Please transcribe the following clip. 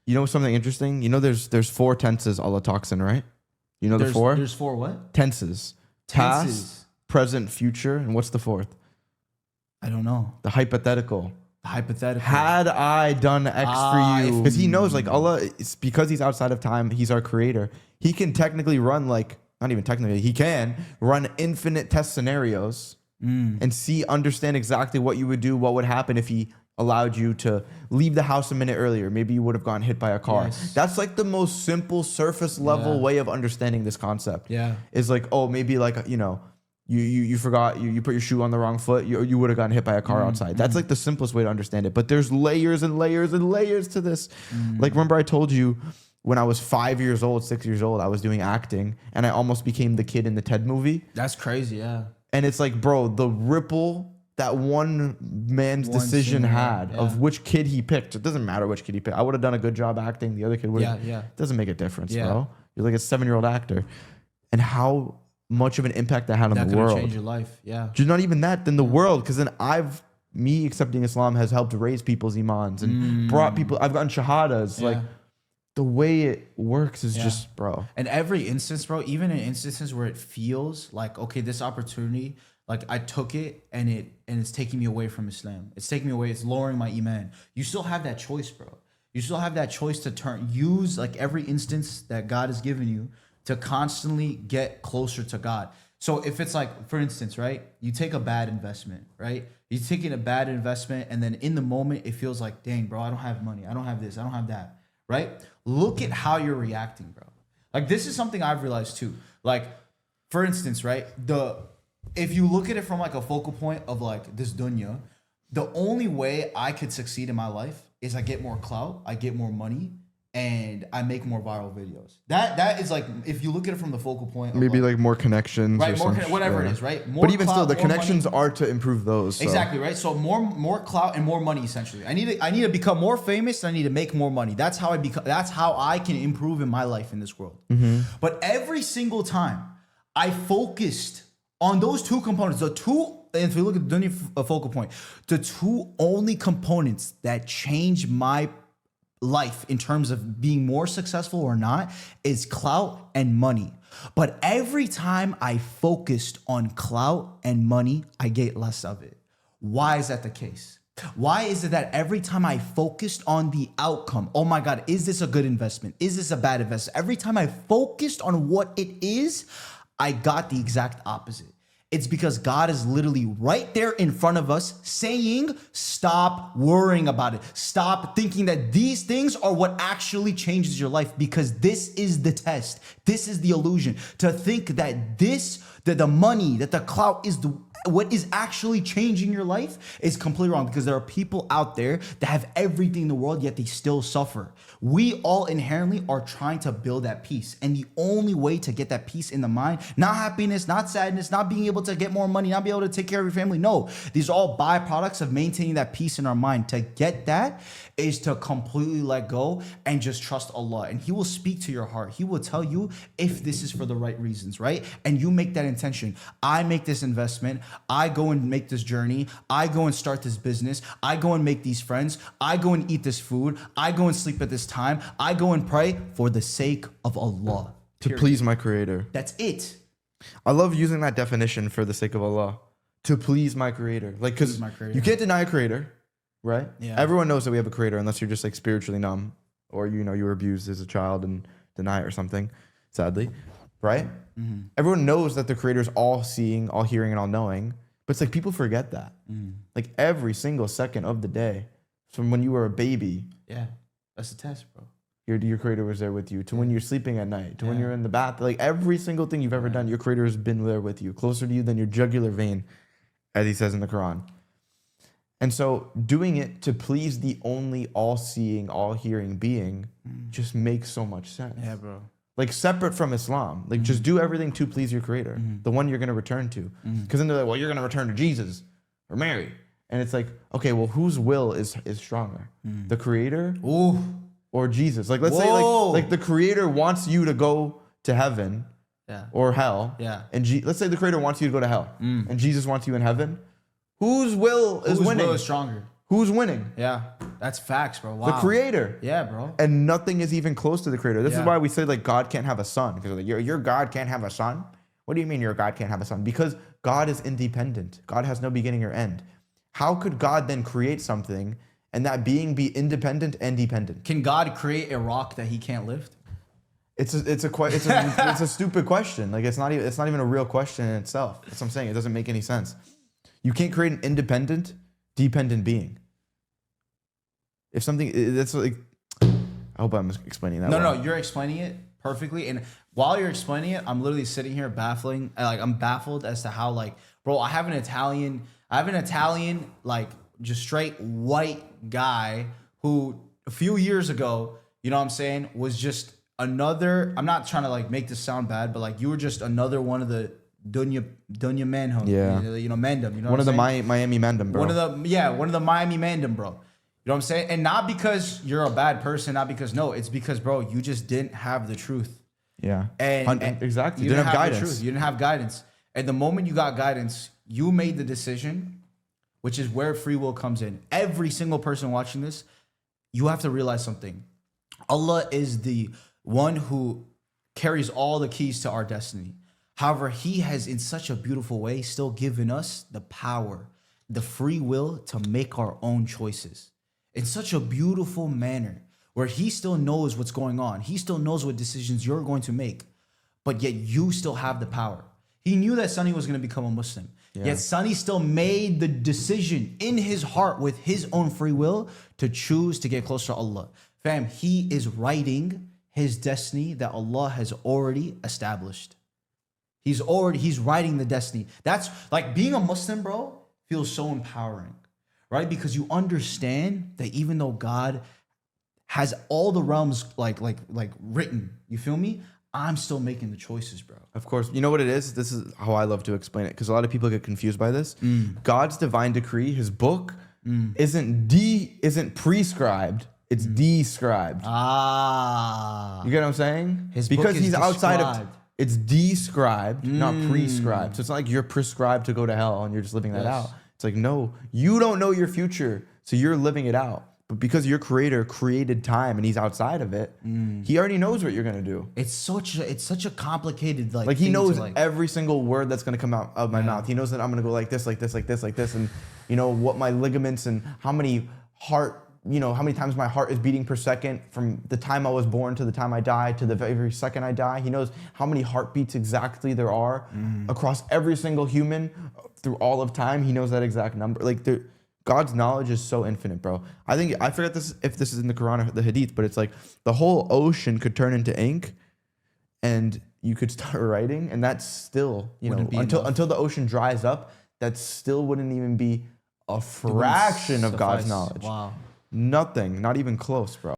You know something interesting? You know there's 4 tenses Allah talks in, right? You know the 4? There's 4 what? Tenses. Past, present, future, and what's the 4th? I don't know. The hypothetical. Hypothetical. Had I done X for you? Because he knows, like, Allah, it's because he's outside of time, he's our creator. He can technically run, like, not even technically, he can run infinite test scenarios and understand exactly what you would do, what would happen if he allowed you to leave the house a minute earlier. Maybe you would have gotten hit by a car. Yes. That's like the most simple surface level way of understanding this concept. Yeah. Is like, oh, maybe like, you know, you forgot, you put your shoe on the wrong foot, you would have gotten hit by a car outside. That's like the simplest way to understand it. But there's layers and layers and layers to this. Like, remember I told you when I was 5 years old, 6 years old, I was doing acting and I almost became the kid in the Ted movie. That's crazy, yeah. And it's like, bro, the ripple that one man's decision had of which kid he picked. It doesn't matter which kid he picked. I would have done a good job acting. The other kid would have. Yeah. It doesn't make a difference, bro. You're like a 7-year-old actor. And how much of an impact that had on the world. That could change your life, yeah. Just not even that, then the world. Because then me accepting Islam has helped raise people's imans and brought people, I've gotten shahadas. Like, the way it works is just, bro. And every instance, bro, even in instances where it feels like, okay, this opportunity, like I took it and it's taking me away from Islam. It's taking me away. It's lowering my iman. You still have that choice, bro. You still have that choice to use like every instance that God has given you to constantly get closer to God. So if it's like, for instance, right, you take a bad investment, right? You're taking a bad investment and then in the moment it feels like, dang, bro, I don't have money. I don't have this. I don't have that, right? Look at how you're reacting, bro. Like, this is something I've realized too. Like, for instance, right, if you look at it from like a focal point of like this dunya, the only way I could succeed in my life is I get more clout, I get more money, and I make more viral videos. That is like, if you look at it from the focal point of maybe like more connections, right? Or Whatever it is, right? More but even clout, still, the connections money. Are to improve those. So. Exactly, right? So more clout and more money, essentially. I need to become more famous. I need to make more money. That's how I can improve in my life in this world. But every single time I focused on those 2 components, the 2. If we look at the dunya focal point, the 2 only components that change my life in terms of being more successful or not is clout and money. But every time I focused on clout and money, I get less of it. Why is that the case? Why is it that every time I focused on the outcome, oh my God, is this a good investment? Is this a bad investment? Every time I focused on what it is, I got the exact opposite. It's because God is literally right there in front of us saying, stop worrying about it. Stop thinking that these things are what actually changes your life, because this is the test. This is the illusion. To think that that the money, that the clout is what is actually changing your life is completely wrong, because there are people out there that have everything in the world, yet they still suffer. We all inherently are trying to build that peace. And the only way to get that peace in the mind, not happiness, not sadness, not being able to get more money, not be able to take care of your family. No, these are all byproducts of maintaining that peace in our mind. To get that is to completely let go and just trust Allah. And He will speak to your heart. He will tell you if this is for the right reasons, right? And you make that intention. I make this investment. I go and make this journey. I go and start this business. I go and make these friends. I go and eat this food. I go and sleep at this time. I go and pray for the sake of Allah. To please my creator. That's it. I love using that definition, for the sake of Allah. To please my creator. Like, because you can't deny a creator, right? Yeah. Everyone knows that we have a creator, unless you're just like spiritually numb, or you were abused as a child and deny it or something, sadly, right? Mm-hmm. Everyone knows that the creator is all seeing, all hearing, and all knowing. But it's like people forget that. Like every single second of the day, from when you were a baby. Yeah, that's the test, bro. Your creator was there with you, to when you're sleeping at night, to when you're in the bath. Like every single thing you've ever done, your creator has been there with you, closer to you than your jugular vein, as He says in the Quran. And so doing it to please the only all-seeing, all-hearing being just makes so much sense. Yeah, bro. Like separate from Islam. Like just do everything to please your creator, the one you're going to return to. Because then they're like, well, you're going to return to Jesus or Mary. And it's like, okay, well, whose will is stronger? The creator or Jesus? Like, let's say like the creator wants you to go to heaven or hell. Yeah. And let's say the creator wants you to go to hell and Jesus wants you in heaven. Whose will is winning? Whose will is stronger? Who's winning? Yeah, that's facts, bro. Wow. The creator. Yeah, bro. And nothing is even close to the creator. This is Yeah. why we say like God can't have a son. Because like your God can't have a son? What do you mean your God can't have a son? Because God is independent. God has no beginning or end. How could God then create something and that being be independent and dependent? Can God create a rock that he can't lift? It's a stupid question. Like it's not even a real question in itself. That's what I'm saying. It doesn't make any sense. You can't create an independent, dependent being. If something that's like, I hope I'm explaining that. No, you're explaining it perfectly. And while you're explaining it, I'm literally sitting here baffling. Like I'm baffled as to how like, bro, I have an Italian like just straight white guy who a few years ago, you know what I'm saying, was just another. I'm not trying to like make this sound bad, but like you were just another one of the Dunya Manhum. Yeah. You know, Mandem. You know one what of I'm the saying? Miami Mandem, bro. One of the Miami Mandem, bro. You know what I'm saying? And not because you're a bad person, not because it's because, bro, you just didn't have the truth. Yeah. And exactly. You didn't have the guidance. truth. You didn't have guidance. And the moment you got guidance, you made the decision, which is where free will comes in. Every single person watching this, you have to realize something. Allah is the one who carries all the keys to our destiny. However, he has in such a beautiful way still given us the power, the free will to make our own choices in such a beautiful manner where he still knows what's going on. He still knows what decisions you're going to make, but yet you still have the power. He knew that Sonny was going to become a Muslim. Yeah. Yet Sonny still made the decision in his heart with his own free will to choose to get closer to Allah. Fam, he is writing his destiny that Allah has already established. He's writing the destiny. That's like being a Muslim, bro, feels so empowering, right? Because you understand that even though God has all the realms like written, you feel me? I'm still making the choices, bro. Of course. You know what it is? This is how I love to explain it because a lot of people get confused by this. God's divine decree, his book, isn't prescribed. It's described. You get what I'm saying? Because he's outside of. It's described, not prescribed. So it's not like you're prescribed to go to hell and you're just living that out. It's like, no, you don't know your future, so you're living it out. But because your creator created time and he's outside of it, he already knows what you're gonna do. It's such a complicated like he knows every single word that's gonna come out of my mouth. He knows that I'm gonna go like this, like this, like this, like this, and you know what my ligaments and how many times my heart is beating per second from the time I was born to the time I die to the very second I die. He knows how many heartbeats exactly there are across every single human through all of time. He knows that exact number. Like God's knowledge is so infinite, bro. I forget if this is in the Quran or the Hadith, but it's like the whole ocean could turn into ink and you could start writing and that's still, until the ocean dries up, that still wouldn't even be a fraction of God's knowledge. Wow. Nothing, not even close, bro.